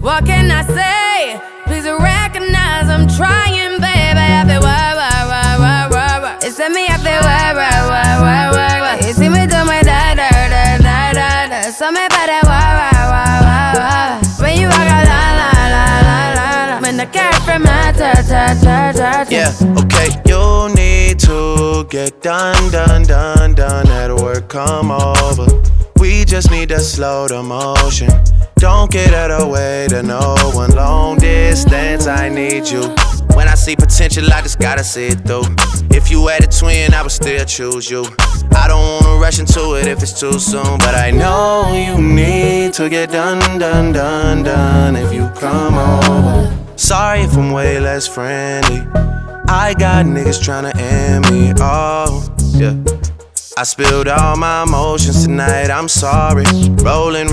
What can I say? Please recognize I'm trying, baby. I feel work. It's me, I feel work. You see me do my da. So me para work. When you walk out, la. When the car from my ta. Yeah, okay. You need to get done. At work, come over. We just need to slow the motion. Don't get out of the way to no one. Long distance, I need you. When I see potential, I just gotta see it through. If you had a twin, I would still choose you. I don't wanna rush into it if it's too soon, but I know you need to get done. If you come over. Sorry if I'm way less friendly. I got niggas tryna end me. Oh, yeah. I spilled all my emotions tonight, I'm sorry. Rolling.